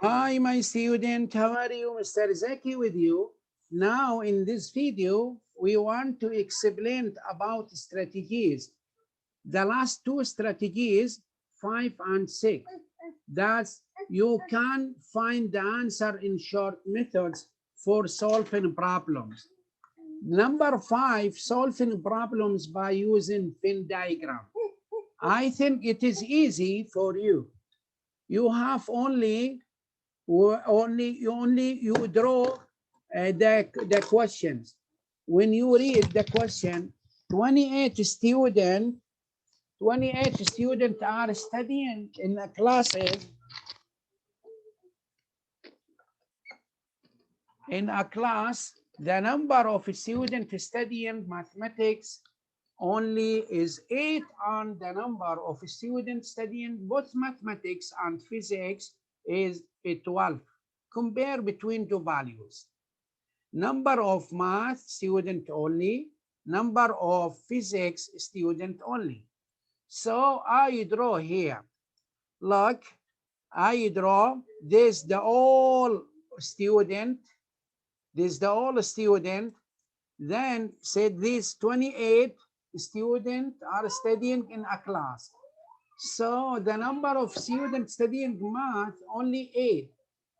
Hi, my student. How are you? Mr. Zaki with you. Now, in this video, we want to explain about strategies. The last two strategies, 5 and 6. That's you can find the answer in short methods for solving problems. Number 5, solving problems by using Venn diagram. I think it is easy for you. You have only you draw the questions. When you read the question, 28 students are studying in a classes. In a class, the number of students studying mathematics only is 8, and the number of students studying both mathematics and physics is 12. Compare between two values. Number of math student only, number of physics student only. So I draw here. Look, I draw this the all student. This the all student. Then said these 28 students are studying in a class. So the number of students studying math only 8.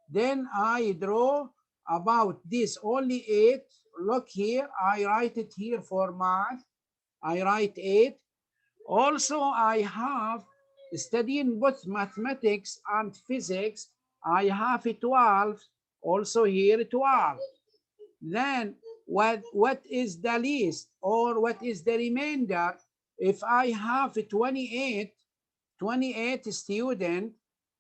Then I draw about this only 8. Look here, I write it here for math. I write 8. Also, I have studying both mathematics and physics. I have 12. Also here 12. Then what is the least or what is the remainder? If I have 28 students,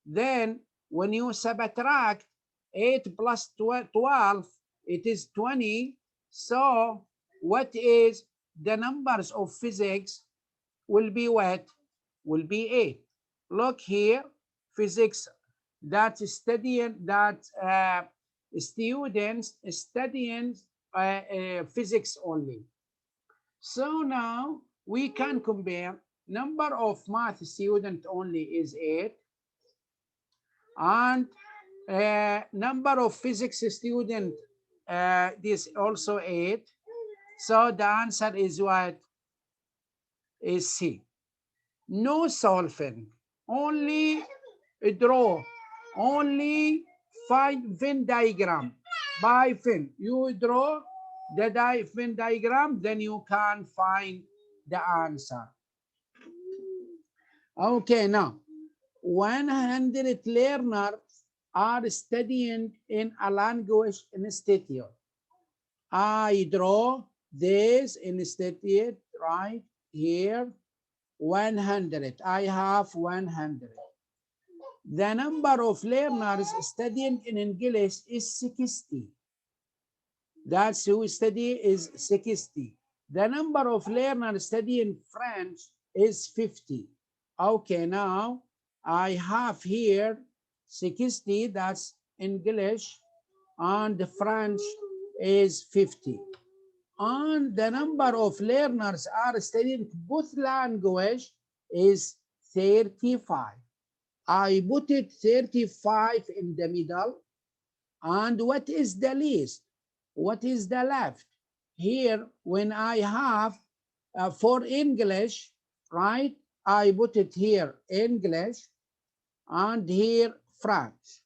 then when you subtract 8 plus 12, it is 20. So what is the numbers of physics will be what? Will be 8. Look here, physics, that studying, that students studying physics only. So now we can compare. Number of math student only is 8, and number of physics student this also 8. So the answer is what? Is C. No solving, only draw, only find Venn diagram. By Venn, you draw the Venn diagram, then you can find the answer. Okay, now 100 learners are studying in a language institute. I draw this institute right here. 100. I have 100. The number of learners studying in English is 60. That's who study is 60. The number of learners studying French is 50. Okay, now I have here 60, that's English, and the French is 50. And the number of learners are studying both language is 35. I put it 35 in the middle. And what is the least? What is the left? Here, when I have for English, right? I put it here, English, and here, French.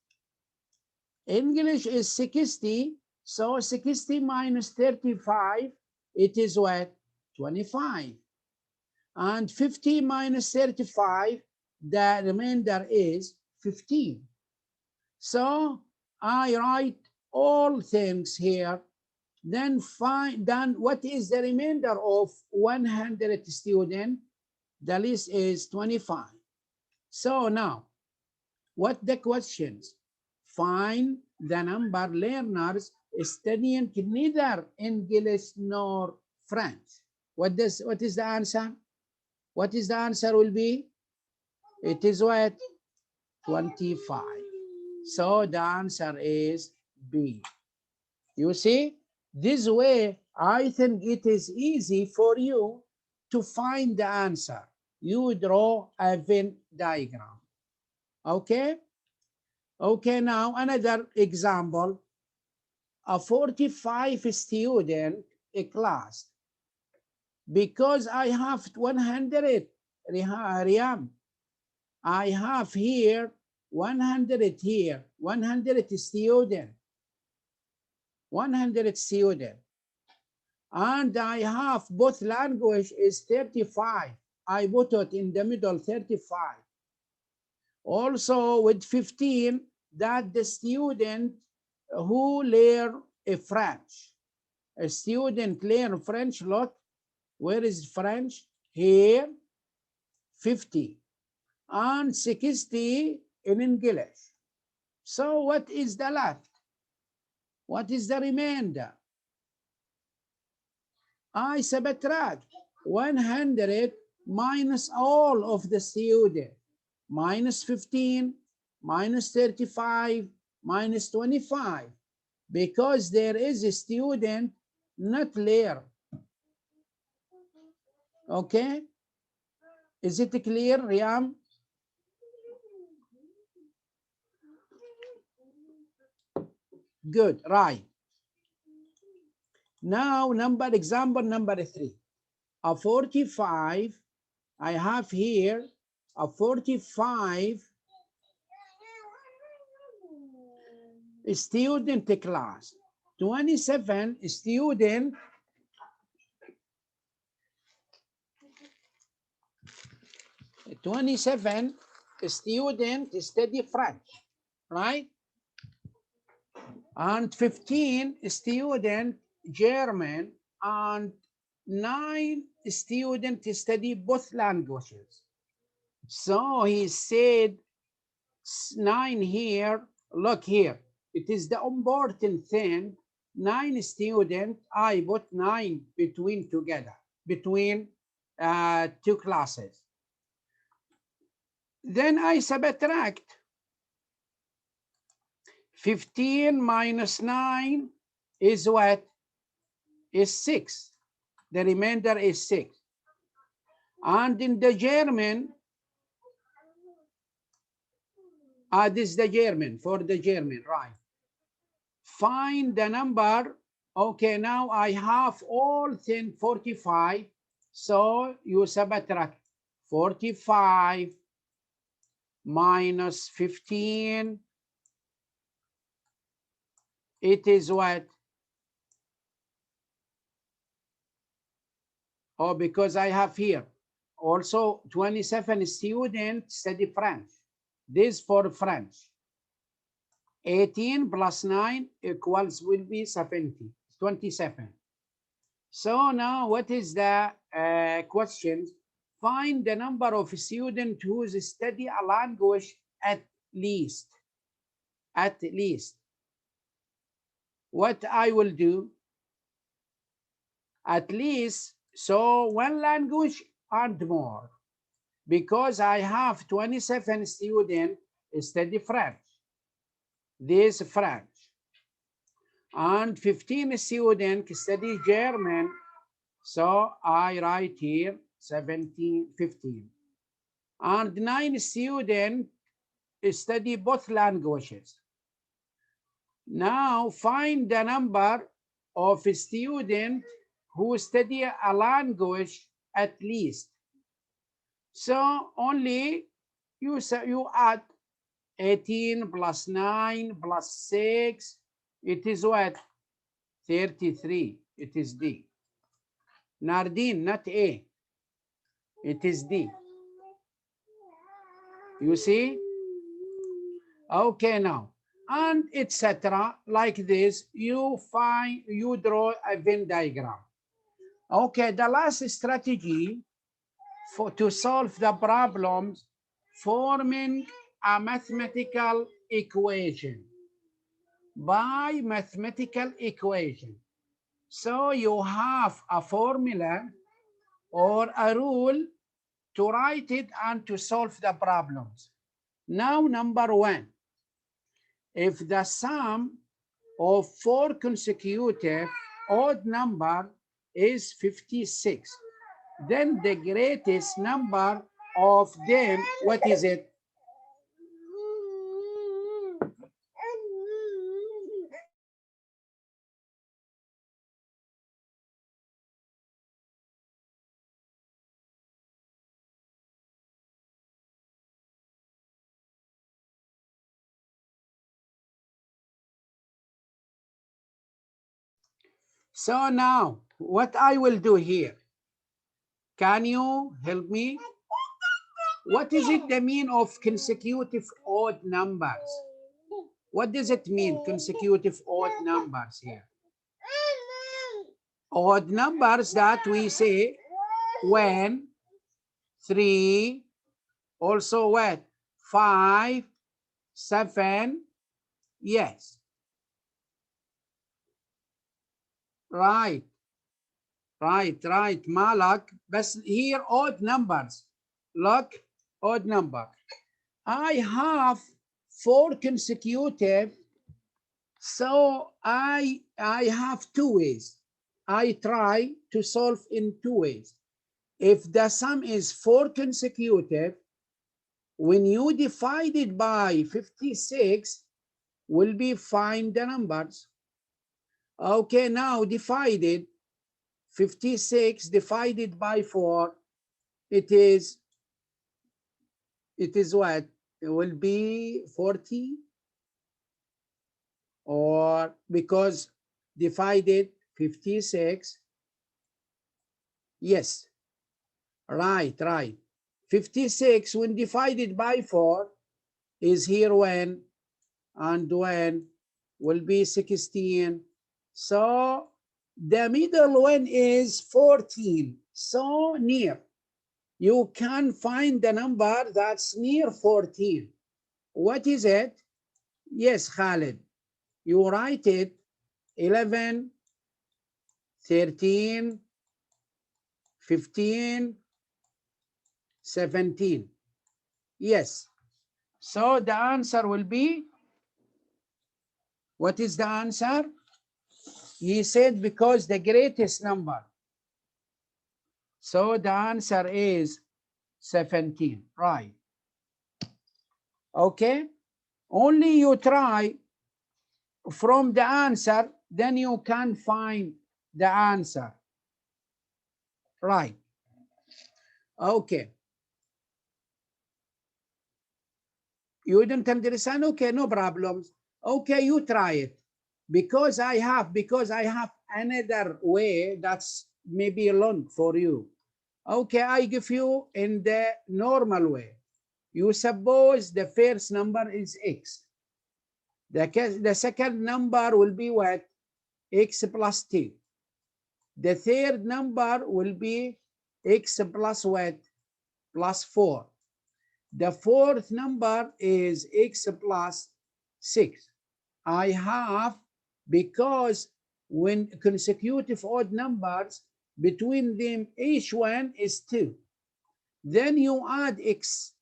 English is 60, so 60 minus 35, it is what? 25. And 50 minus 35, the remainder is 15. So I write all things here, then what is the remainder of 100 students? The list is 25. So now, what the questions? Find the number learners studying neither English nor French. What is the answer? What is the answer will be? It is what? 25. So the answer is B. You see, this way, I think it is easy for you to find the answer. You draw a Venn diagram. Okay? Okay, now another example. A 45 student a class. Because I have 100 Riyam. I have here 100 here, 100 student. 100 student. And I have both language is 35. I put it in the middle, 35. Also with 15, that the student who learn a French. A student learn French, look, where is French? Here, 50. And 60 in English. So what is the left? What is the remainder? I subtract 100 minus all of the student, minus 15, minus 35, minus 25, because there is a student not there. Okay? Is it clear, Riyam? Good, right. Now, example number 3. A 45, I have here a 45 student class. 27 student study French, right? And 15 student German, and 9 students study both languages. So he said 9 here, look here. It is the important thing, 9 students, I put 9 between together, between 2 classes. Then I subtract 15 minus 9 is what? Is 6. The remainder is 6. And in the German, this is the German, for the German, right? Find the number. Okay, now I have all 10, 45. So you subtract 45 minus 15. It is what? Oh, because I have here also 27 students study French. This for French. 18 plus 9 equals will be 70, 27. So now what is the question? Find the number of students who study a language at least. At least. What I will do? At least, so 1 language and more. Because I have 27 students study French. This French. And 15 students study German. So I write here 17, 15. And 9 students study both languages. Now find the number of students who study a language at least. So only you add 18 plus 9 plus 6. It is what? 33. It is D. Nardine, not A. It is D. You see? Okay, now. And etc. Like this, you draw a Venn diagram. Okay, the last strategy to solve the problems, forming a mathematical equation. By mathematical equation. So you have a formula or a rule to write it and to solve the problems. Now, number 1, if the sum of 4 consecutive odd number is 56, then the greatest number of them, what is it? So now, what I will do here, can you help me? What is it the mean of consecutive odd numbers? What does it mean, consecutive odd numbers here? Odd numbers that we say when 3, also what? 5, 7, yes. Right. Malak. But here odd numbers. Look, odd number. I have 4 consecutive, so I have 2 ways. I try to solve in 2 ways. If the sum is 4 consecutive, when you divide it by 56, will be find the numbers. Okay, now divided 56 divided by 4, it is what? It will be 40, or because divided 56, yes, right. 56 when divided by 4 is here when, and when will be 16. So the middle one is 14, so near. You can find the number that's near 14. What is it? Yes, Khalid. You write it 11, 13, 15, 17. Yes. So the answer will be, what is the answer? He said because the greatest number. So the answer is 17, right? Okay. Only you try from the answer, then you can find the answer. Right. Okay. You didn't understand? Okay, no problems. Okay, you try it. Because I have another way that's maybe long for you. Okay, I give you in the normal way. You suppose the first number is x. The second number will be what? X plus 2. The third number will be x plus what? Plus 4. The fourth number is x plus 6. I have, because when consecutive odd numbers, between them each one is 2. Then you add x.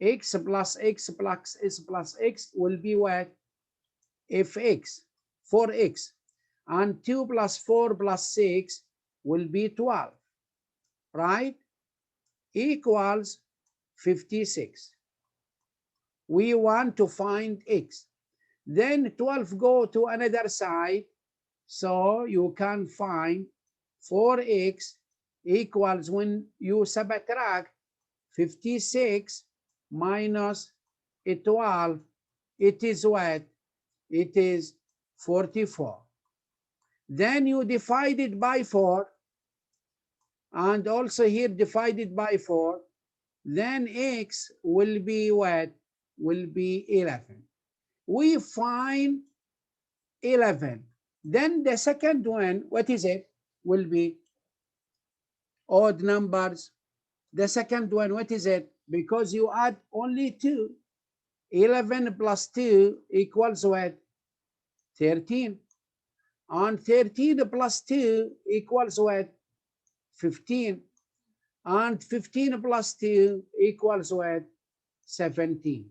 X plus x plus x plus x will be what? Fx, 4x. And 2 plus 4 plus 6 will be 12. Right? Equals 56. We want to find x. Then 12 go to another side. So you can find 4x equals, when you subtract 56 minus 12, it is what? It is 44. Then you divide it by 4, and also here divided by 4. Then x will be what? Will be 11. We find 11. Then the second one, what is it? Will be odd numbers. The second one, what is it? Because you add only 2. 11 plus 2 equals what? 13. And 13 plus 2 equals what? 15. And 15 plus 2 equals what? 17.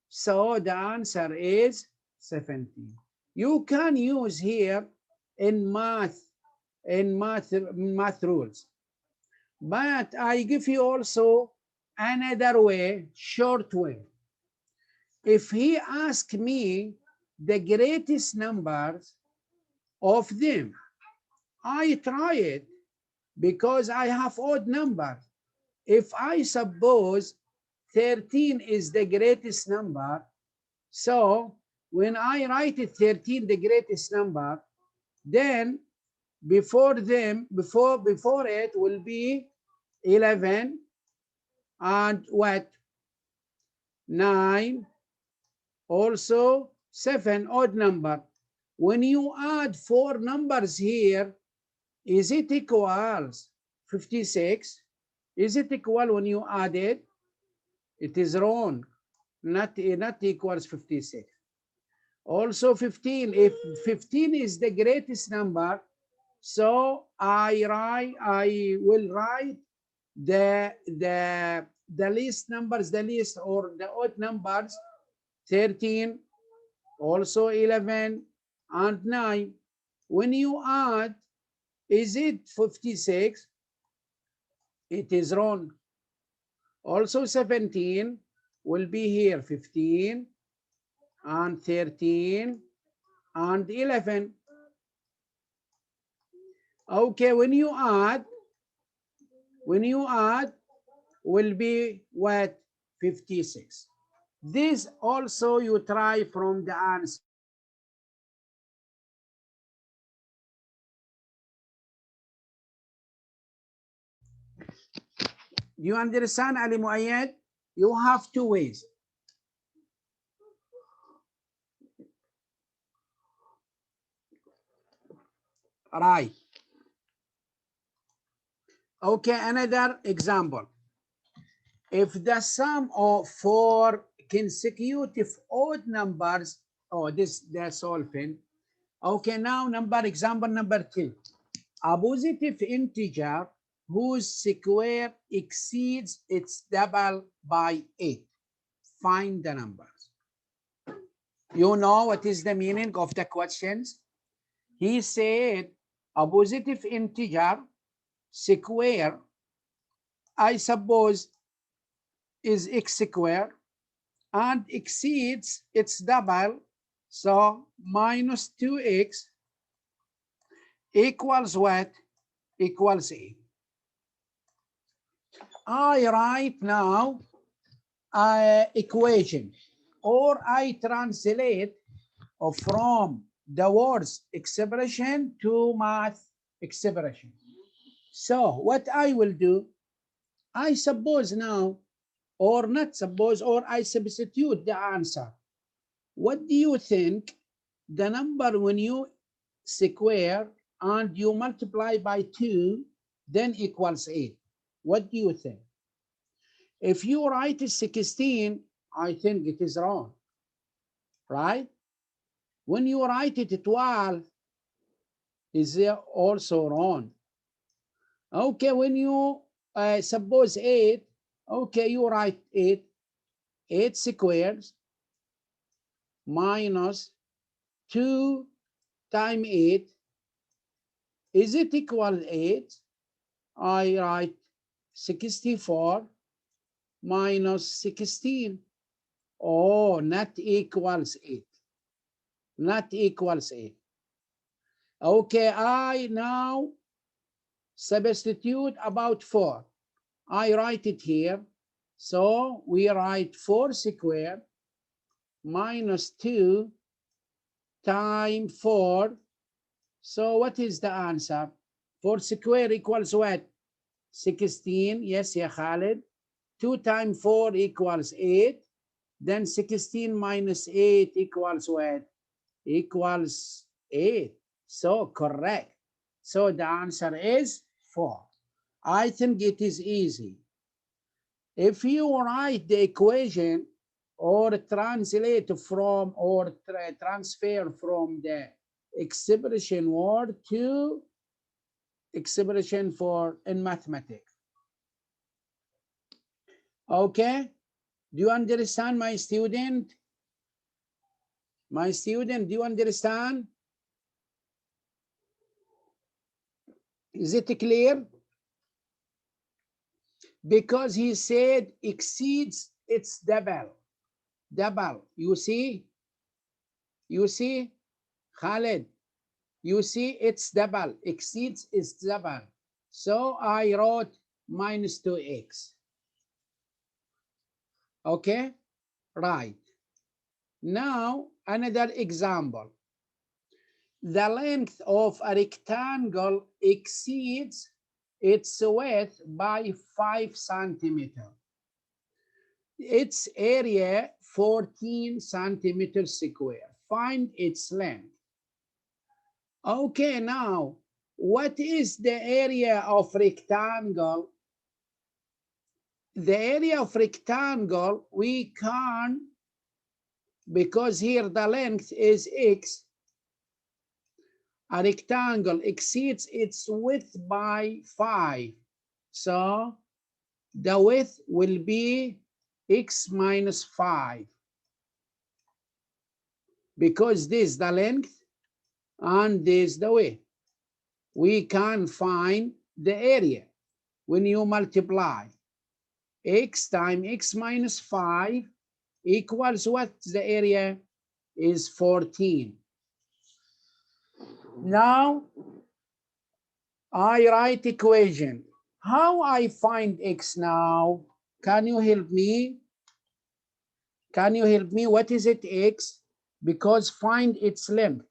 So the answer is 17. You can use here in math rules. But I give you also another way, short way. If he asks me the greatest numbers of them, I try it because I have odd numbers. If I suppose 13 is the greatest number, so when I write it 13 the greatest number, then before it will be 11 and what? 9, also 7, odd number. When you add 4 numbers here, is it equals 56? Is it equal when you add it? It is wrong. Not equals 56. Also 15. If 15 is the greatest number, so I will write the least numbers, the least or the odd numbers, 13, also 11 and 9. When you add, is it 56? It is wrong. Also 17 will be here, 15 and 13 and 11. Okay, when you add will be what? 56. This also you try from the answer. Do you understand, Ali Muayyad? You have 2 ways. Right. Okay, another example. If the sum of 4 consecutive odd numbers, oh, that's solving. Okay, now example number 2. A positive integer whose square exceeds its double by 8. Find the numbers. You know what is the meaning of the questions? He said a positive integer square, I suppose, is x squared and exceeds its double, so minus 2x equals what? Equals 8. I write now equation, or I translate from the words expression to math expression. So what I will do, I suppose now, or not suppose, or I substitute the answer. What do you think the number when you square and you multiply by 2 then equals 8? What do you think? If you write 16, I think it is wrong, right? When you write it 12, is also wrong. Okay, when you suppose 8, okay, you write 8. 8 squares minus 2 times 8. Is it equal 8? I write 64 minus 16. Oh, not equals 8. Not equals 8. Okay, I now substitute about 4. I write it here. So we write 4 squared minus 2 times 4. So what is the answer? 4 squared equals what? 16. Yes, ya Khalid. 2 times 4 equals 8. Then 16 minus 8 equals what? Equals 8. So correct. So the answer is 4. I think it is easy. If you write the equation or translate from or transfer from the expression word to expression for in mathematics. Okay, do you understand, my student? My student, do you understand? Is it clear? Because he said exceeds its double. Double, you see? You see, Khalid? You see it's double, exceeds its double. So I wrote minus 2x. Okay, right. Now another example. the length of a rectangle exceeds its width by 5 centimeters. Its area 14 centimeters square. Find its length. Okay, now what is the area of rectangle? The area of rectangle we can, because here the length is x, a rectangle exceeds its width by 5. So the width will be x minus 5. Because this is the length and this is the width. We can find the area when you multiply x times x minus 5 equals what? The area is 14. Now I write equation. How I find x now? Can you help me? Can you help me? What is it x? Because find its length.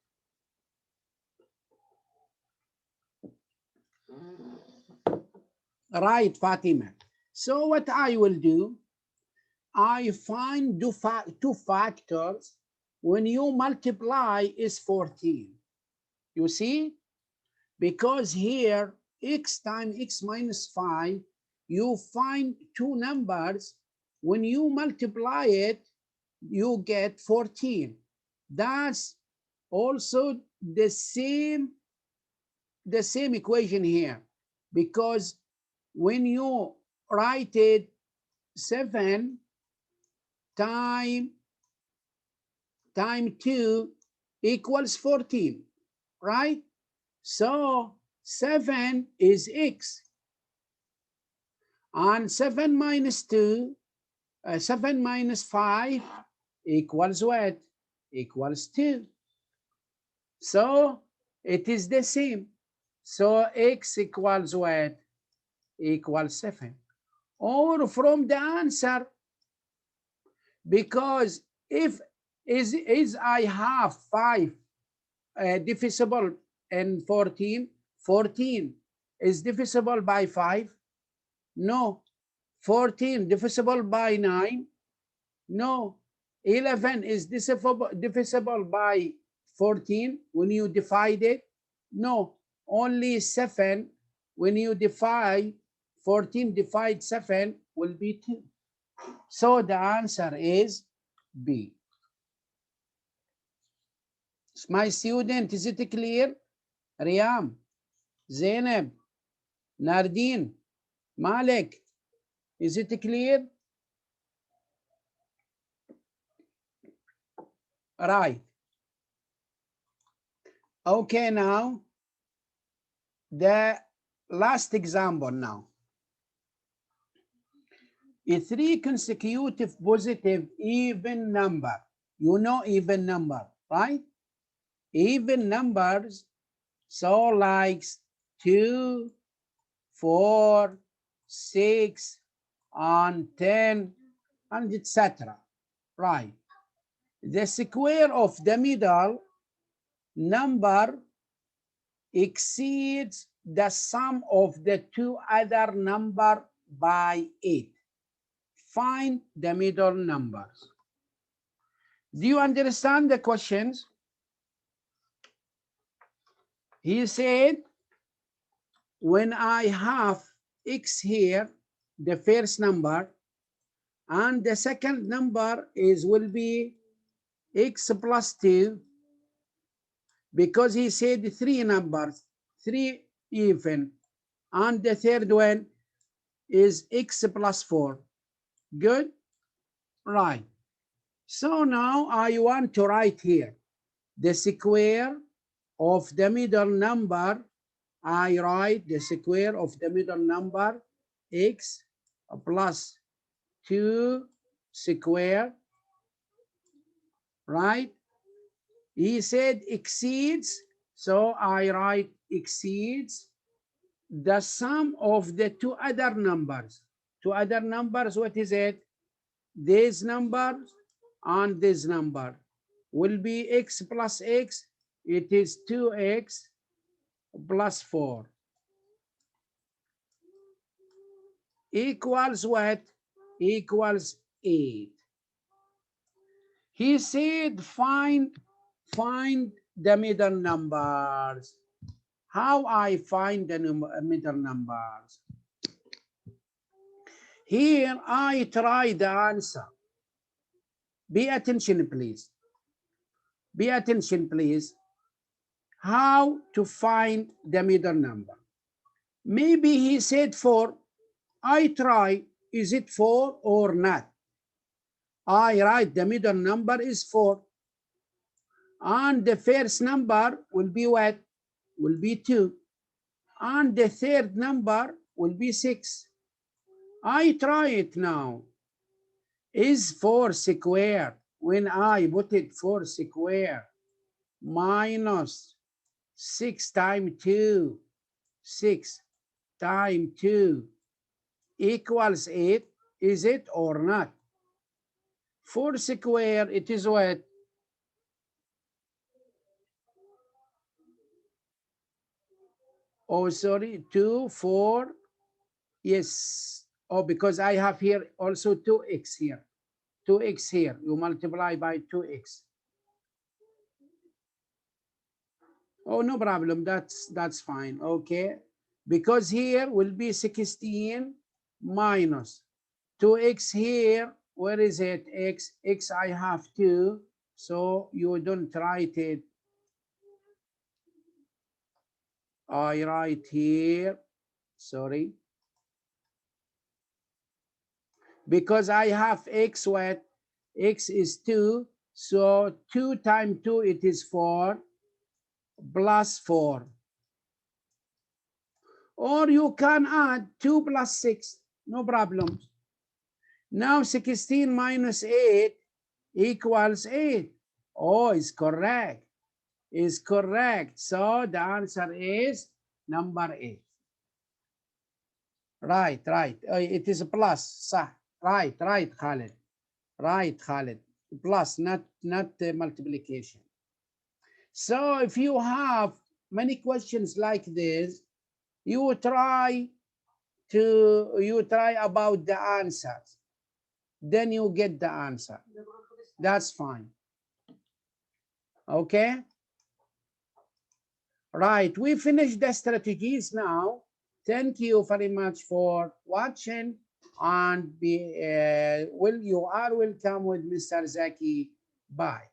Right, Fatima. So what I will do, I find two factors. When you multiply is 14. You see? Because here x times x minus 5, you find two numbers. When you multiply it, you get 14. That's also the same equation here, because when you write it 7 times 2 equals 14, right? So 7 is x, and 7 minus 5 equals what? Equals 2. So it is the same. So x equals what? Equals 7. Or from the answer, because if I have 5 divisible in 14, 14 is divisible by 5? No. 14 divisible by 9? No. 11 is divisible by 14 when you divide it? No. Only 7 when you divide 14 divide 7 will be 2. So the answer is B. My student, is it clear? Riyam, Zainab, Nardin, Malik, is it clear? Right. Okay, now the last example now. A 3 consecutive positive even number. You know even number, right? Even numbers, so like 2, 4, 6, and 10, and etc. Right. The square of the middle number exceeds the sum of the two other numbers by 8. Find the middle numbers. Do you understand the questions? He said, when I have x here, the first number, and the second number will be x plus 2, because he said 3 numbers, 3 even, and the third one is x plus 4. Good? Right. So now I want to write here the square of the middle number. I write the square of the middle number x plus 2 square, right? He said exceeds, so I write exceeds the sum of the two other numbers. Two other numbers, what is it? This number and this number will be x plus x it is 2x plus 4 equals what? Equals 8. He said find the middle numbers. How I find the middle numbers? Here I try the answer. Be attention, please. Be attention, please. How to find the middle number? Maybe he said 4. I try, is it 4 or not? I write the middle number is 4. And the first number will be what? Will be 2. And the third number will be 6. I try it now. Is 4 squared, when I put it 4 squared minus 6 times 2, 6 times 2 equals 8, is it or not? 4 squared, it is what? Oh, sorry, 2, 4, yes. Oh, because I have here also 2x here. 2x here, you multiply by 2x. Oh, no problem, that's fine, okay. Because here will be 16 minus 2x here, where is it, x? X I have 2, so you don't write it. I write here, sorry. Because I have x, what? X is 2, so 2 times 2, it is 4, plus 4. Or you can add 2 plus 6, no problem. Now 16 minus 8 equals 8. Oh, it's correct. Is correct. So the answer is number 8. Right. It is a plus. صح. Right, Khalid. Right, Khalid. Plus, not multiplication. So if you have many questions like this, you try about the answers. Then you get the answer. That's fine. Okay? Right, we finished the strategies now. Thank you very much for watching, and you are welcome with Mr. Zaki. Bye.